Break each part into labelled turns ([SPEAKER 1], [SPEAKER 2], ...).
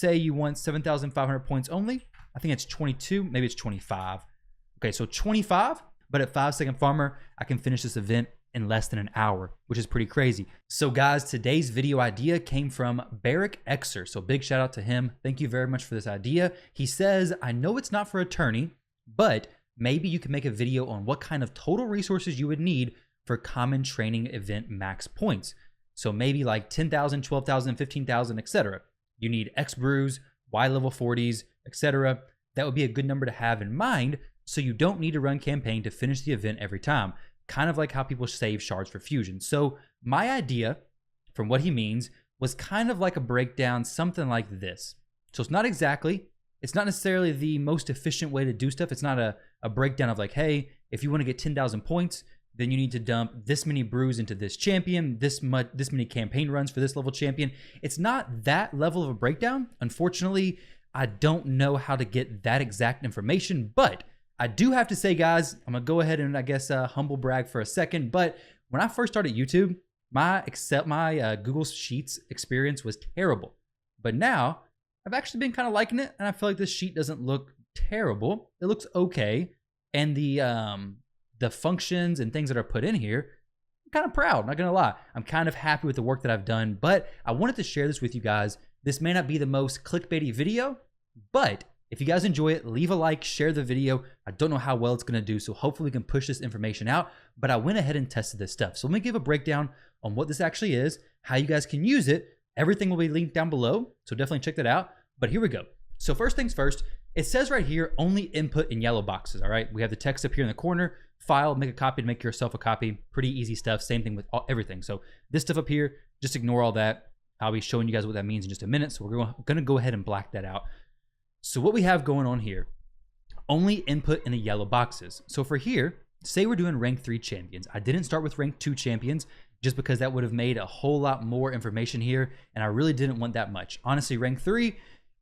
[SPEAKER 1] say you want 7,500 points only. I think it's 22, maybe it's 25. Okay, so 25, but at 5-second farmer, I can finish this event in less than an hour, which is pretty crazy. So guys, today's video idea came from Barrick Xer. So big shout out to him. Thank you very much for this idea. He says, I know it's not for a tourney, but maybe you can make a video on what kind of total resources you would need for common training event max points. So maybe like 10,000, 12,000, 15,000, etc. You need X brews, Y level 40s, etc. That would be a good number to have in mind, so you don't need to run campaign to finish the event every time. Kind of like how people save shards for fusion. So my idea, from what he means, was kind of like a breakdown, something like this. So it's not necessarily the most efficient way to do stuff. It's not a breakdown of like, hey, if you want to get 10,000 points, then you need to dump this many brews into this champion, this many campaign runs for this level champion. It's not that level of a breakdown. Unfortunately, I don't know how to get that exact information, but I do have to say, guys, I'm gonna go ahead and I guess humble brag for a second. But when I first started YouTube, my Google Sheets experience was terrible. But now I've actually been kind of liking it, and I feel like this sheet doesn't look terrible. It looks okay, and the functions and things that are put in here, I'm kind of proud, not gonna lie. I'm kind of happy with the work that I've done, but I wanted to share this with you guys. This may not be the most clickbaity video, but if you guys enjoy it, leave a like, share the video. I don't know how well it's gonna do, so hopefully we can push this information out, but I went ahead and tested this stuff. So let me give a breakdown on what this actually is, how you guys can use it. Everything will be linked down below, so definitely check that out. But here we go. So first things first, it says right here, only input in yellow boxes, all right? We have the text up here in the corner, file, make a copy to make yourself a copy. Pretty easy stuff, same thing with everything. So this stuff up here, just ignore all that. I'll be showing you guys what that means in just a minute, so we're gonna go ahead and black that out. So what we have going on here, only input in the yellow boxes. So for here, say we're doing rank 3 champions. I didn't start with rank 2 champions just because that would have made a whole lot more information here, and I really didn't want that much. Honestly, rank 3,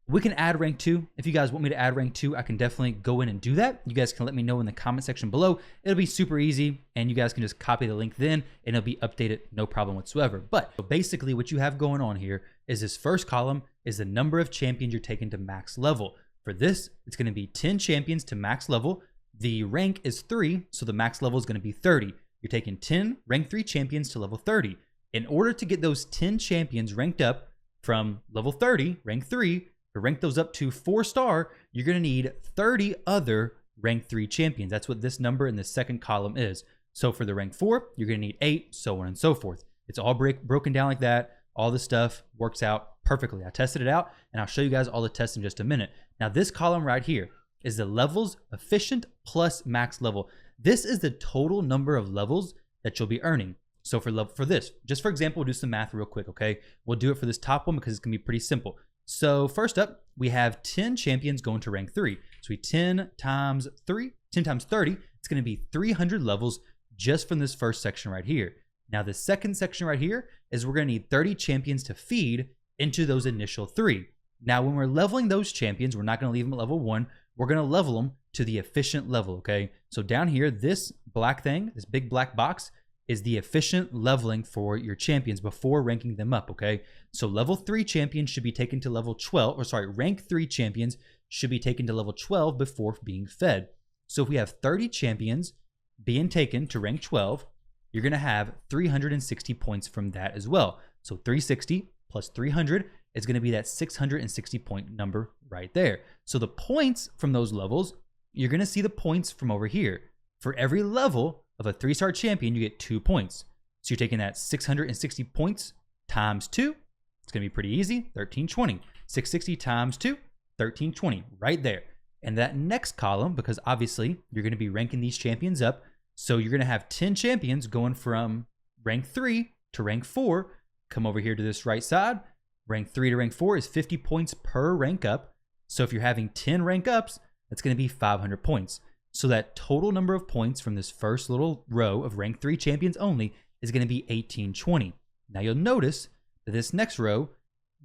[SPEAKER 1] we can add rank 2. If you guys want me to add rank 2, I can definitely go in and do that. You guys can let me know in the comment section below. It'll be super easy, and you guys can just copy the link then, and it'll be updated, no problem whatsoever. But basically what you have going on here is this first column is the number of champions you're taking to max level. For this, it's going to be 10 champions to max level. The rank is 3, so the max level is going to be 30. You're taking 10 rank 3 champions to level 30. In order to get those 10 champions ranked up from level 30, rank 3, to rank those up to 4-star, you're going to need 30 other rank 3 champions. That's what this number in the second column is. So for the rank 4, you're going to need 8, so on and so forth. It's all broken down like that. All the stuff works out perfectly. I tested it out, and I'll show you guys all the tests in just a minute. Now this column right here is the levels efficient plus max level. This is the total number of levels that you'll be earning. So for this, just for example, we'll do some math real quick, okay? We'll do it for this top one because it's gonna be pretty simple. So first up, we have 10 champions going to rank 3. So we 10 times 30, it's gonna be 300 levels just from this first section right here. Now the second section right here is we're gonna need 30 champions to feed into those initial 3. Now when we're leveling those champions, we're not gonna leave them at level 1, we're gonna level them to the efficient level, okay? So down here, this black thing, this big black box, is the efficient leveling for your champions before ranking them up, okay? So level 3 champions should be taken to level 12, or sorry, rank 3 champions should be taken to level 12 before being fed. So if we have 30 champions being taken to rank 12, you're gonna have 360 points from that as well. So 360 plus 300 is gonna be that 660 point number right there. So the points from those levels, you're gonna see the points from over here. For every level of a 3-star champion, you get 2 points. So you're taking that 660 points times 2. It's gonna be pretty easy, 1320. 660 times 2, 1320, right there. And that next column, because obviously you're gonna be ranking these champions up, so you're gonna have 10 champions going from rank 3 to rank 4. Come over here to this right side. Rank 3 to rank 4 is 50 points per rank up. So if you're having 10 rank ups, that's gonna be 500 points. So that total number of points from this first little row of rank 3 champions only is going to be 1820. Now you'll notice that this next row,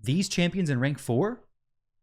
[SPEAKER 1] these champions in rank 4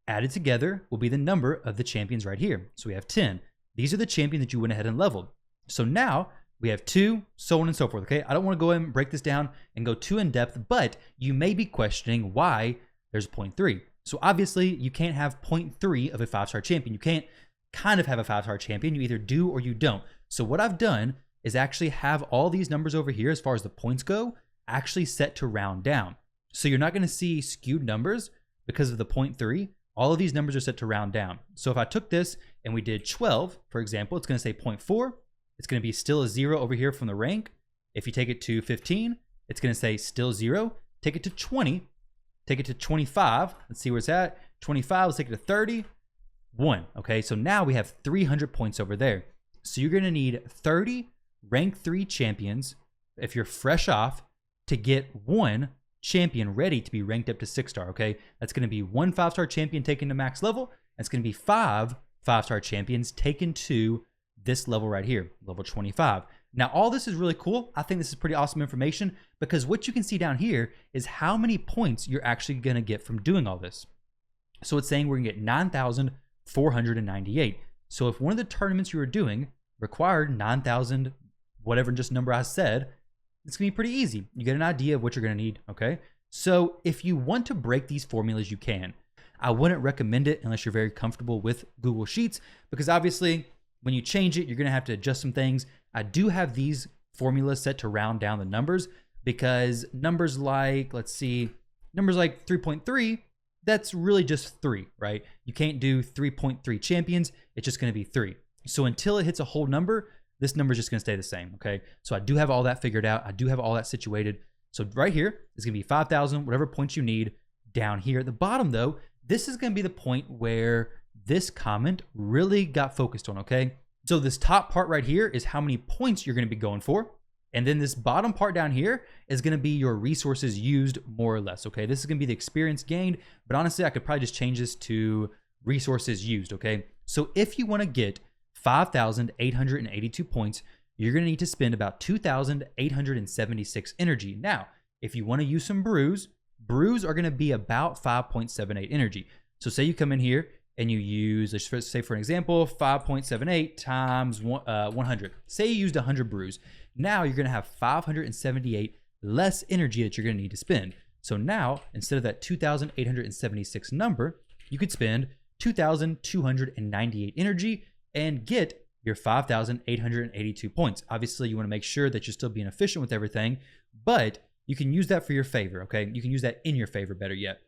[SPEAKER 1] added together will be the number of the champions right here. So we have 10. These are the champions that you went ahead and leveled. So now we have 2, so on and so forth, okay? I don't want to go ahead and break this down and go too in depth, but you may be questioning why there's 0.3. So obviously you can't have 0.3 of a 5-star champion. You can't kind of have a 5-star champion. You either do or you don't. So what I've done is actually have all these numbers over here as far as the points go actually set to round down. So you're not going to see skewed numbers because of the 0.3. All of these numbers are set to round down. So if I took this and we did 12, for example, it's going to say 0.4. It's going to be still a 0 over here from the rank. If you take it to 15, it's going to say still 0. Take it to 20. Take it to 25. Let's see where it's at. 25, let's take it to 30. 1. Okay, so now we have 300 points over there. So you're going to need 30 rank 3 champions if you're fresh off to get 1 champion ready to be ranked up to 6-star, okay? That's going to be 1 5-star champion taken to max level. That's going to be 5 5-star champions taken to this level right here, level 25. Now, all this is really cool. I think this is pretty awesome information because what you can see down here is how many points you're actually going to get from doing all this. So it's saying we're going to get 9,498. So if one of the tournaments you were doing required 9,000, whatever just number I said, it's going to be pretty easy. You get an idea of what you're going to need, okay? So if you want to break these formulas, you can. I wouldn't recommend it unless you're very comfortable with Google Sheets because obviously when you change it, you're going to have to adjust some things. I do have these formulas set to round down the numbers because numbers like, let's see, numbers like 3.3, that's really just 3, right? You can't do 3.3 champions. It's just going to be 3. So until it hits a whole number, this number is just going to stay the same, okay? So I do have all that figured out. I do have all that situated. So right here is going to be 5,000, whatever points you need. Down here at the bottom, though, this is going to be the point where this comment really got focused on, okay? So this top part right here is how many points you're going to be going for. And then this bottom part down here is going to be your resources used more or less, okay? This is going to be the experience gained, but honestly, I could probably just change this to resources used, okay? So if you want to get 5,882 points, you're going to need to spend about 2,876 energy. Now, if you want to use some brews are going to be about 5.78 energy. So say you come in here and you use, let's say for an example, 5.78 times 100. Say you used 100 brews. Now you're going to have 578 less energy that you're going to need to spend. So now, instead of that 2,876 number, you could spend 2,298 energy and get your 5,882 points. Obviously, you want to make sure that you're still being efficient with everything, but you can use that for your favor, okay? You can use that in your favor, better yet.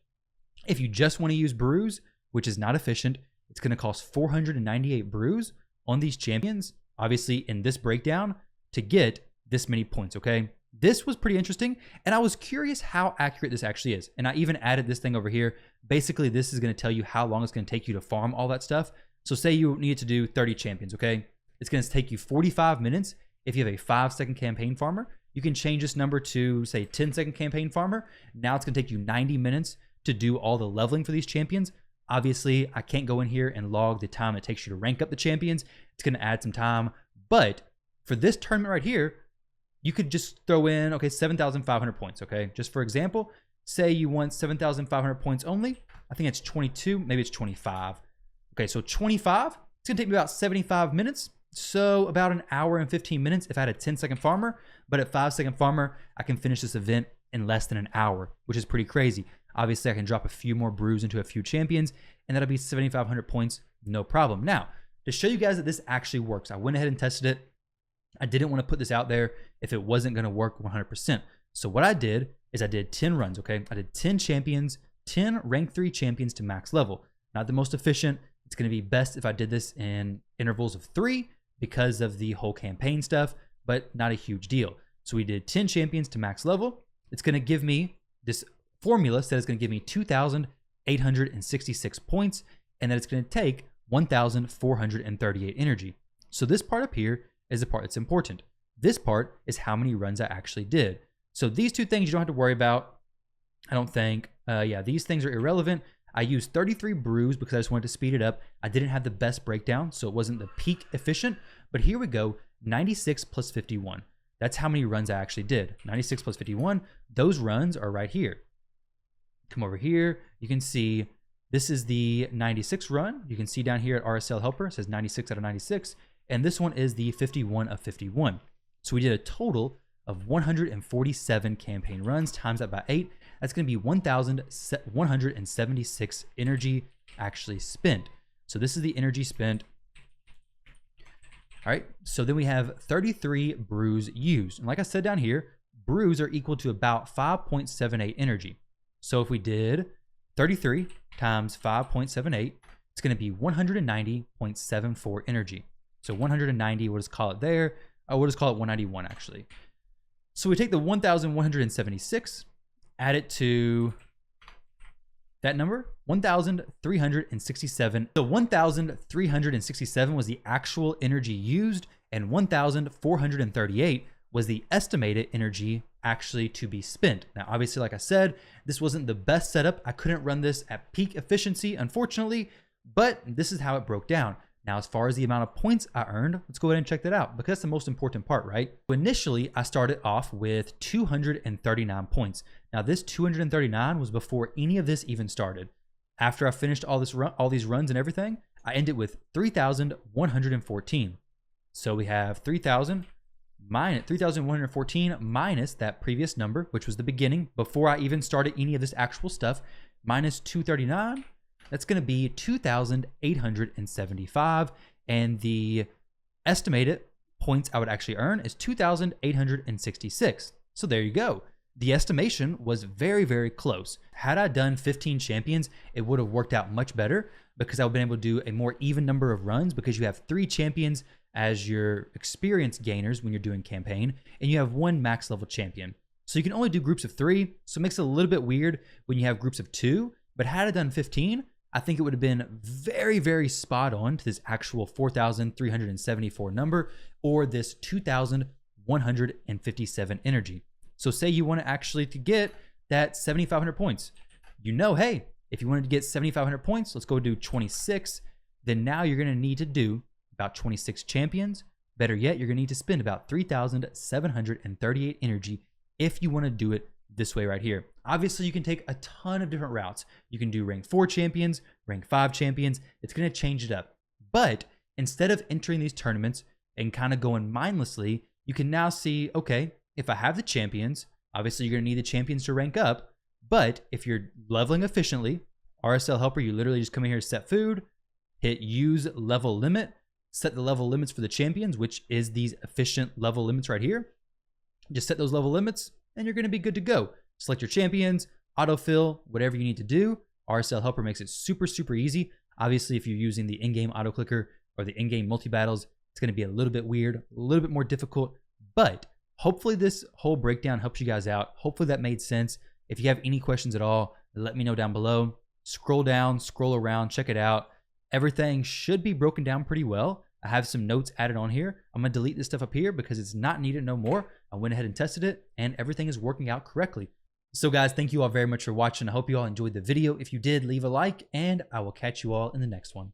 [SPEAKER 1] If you just want to use brews, which is not efficient, it's going to cost 498 brews on these champions, obviously in this breakdown, to get this many points, okay? This was pretty interesting, and I was curious how accurate this actually is. And I even added this thing over here. Basically, this is going to tell you how long it's going to take you to farm all that stuff. So say you need to do 30 champions, okay? It's going to take you 45 minutes if you have a 5-second campaign farmer. You can change this number to, say, 10-second campaign farmer. Now it's going to take you 90 minutes to do all the leveling for these champions. Obviously, I can't go in here and log the time it takes you to rank up the champions. It's going to add some time. But for this tournament right here, you could just throw in, okay, 7,500 points, okay? Just for example, say you want 7,500 points only. I think it's 22, maybe it's 25. Okay, so 25, it's going to take me about 75 minutes. So about an hour and 15 minutes if I had a 10-second farmer. But at 5-second farmer, I can finish this event in less than an hour, which is pretty crazy. Obviously, I can drop a few more brews into a few champions, and that'll be 7,500 points, no problem. Now, to show you guys that this actually works, I went ahead and tested it. I didn't want to put this out there if it wasn't going to work 100%. So what I did is I did 10 runs, okay? I did 10 champions, 10 rank 3 champions to max level. Not the most efficient. It's going to be best if I did this in intervals of 3 because of the whole campaign stuff, but not a huge deal. So we did 10 champions to max level. It's going to give me, this formula says it's going to give me 2,866 points, and that it's going to take 1,438 energy. So this part up here is the part that's important. This part is how many runs I actually did. So these two things you don't have to worry about, I don't think. Yeah, these things are irrelevant. I used 33 brews because I just wanted to speed it up. I didn't have the best breakdown, so it wasn't the peak efficient. But here we go, 96 plus 51. That's how many runs I actually did. 96 plus 51, those runs are right here. Come over here, you can see this is the 96 run. You can see down here at RSL Helper, it says 96 out of 96. And this one is the 51 of 51. So we did a total of 147 campaign runs, times that by 8. that's going to be 1,176 energy actually spent. So this is the energy spent. All right, so then we have 33 brews used. And like I said down here, brews are equal to about 5.78 energy. So if we did 33 times 5.78, it's going to be 190.74 energy. So 190, we'll just call it there. We'll just call it 191 actually. So we take the 1,176, add it to that number, 1,367. So 1,367 was the actual energy used, and 1,438 was the estimated energy actually to be spent. Now, obviously, like I said, this wasn't the best setup. I couldn't run this at peak efficiency, unfortunately, but this is how it broke down. Now, as far as the amount of points I earned, let's go ahead and check that out because that's the most important part, right? So initially, I started off with 239 points. Now, this 239 was before any of this even started. After I finished all these runs and everything, I ended with 3,114. So we have 3,114 minus that previous number, which was the beginning, before I even started any of this actual stuff, minus 239. That's going to be 2,875, and the estimated points I would actually earn is 2,866. So there you go. The estimation was very, very close. Had I done 15 champions, it would have worked out much better because I would have been able to do a more even number of runs because you have 3 champions as your experience gainers when you're doing campaign, and you have 1 max level champion. So you can only do groups of 3, so it makes it a little bit weird when you have groups of 2, but had I done 15, I think it would have been very, very spot on to this actual 4,374 number or this 2,157 energy. So say you want to actually to get that 7,500 points. You know, hey, if you wanted to get 7,500 points, let's go do 26. Then now you're going to need to do about 26 champions. Better yet, you're going to need to spend about 3,738 energy if you want to do it this way right here. Obviously, you can take a ton of different routes. You can do rank 4 champions, rank 5 champions. It's going to change it up. But instead of entering these tournaments and kind of going mindlessly, you can now see, okay, if I have the champions, obviously you're going to need the champions to rank up. But if you're leveling efficiently, RSL Helper, you literally just come in here, set food, hit use level limit, set the level limits for the champions, which is these efficient level limits right here. Just set those level limits and you're going to be good to go. Select your champions, autofill, whatever you need to do. RSL Helper makes it super, super easy. Obviously, if you're using the in-game auto clicker or the in-game multi-battles, it's going to be a little bit weird, a little bit more difficult, but hopefully this whole breakdown helps you guys out. Hopefully that made sense. If you have any questions at all, let me know down below. Scroll down, scroll around, check it out. Everything should be broken down pretty well. I have some notes added on here. I'm going to delete this stuff up here because it's not needed no more. I went ahead and tested it and everything is working out correctly. So guys, thank you all very much for watching. I hope you all enjoyed the video. If you did, leave a like and I will catch you all in the next one.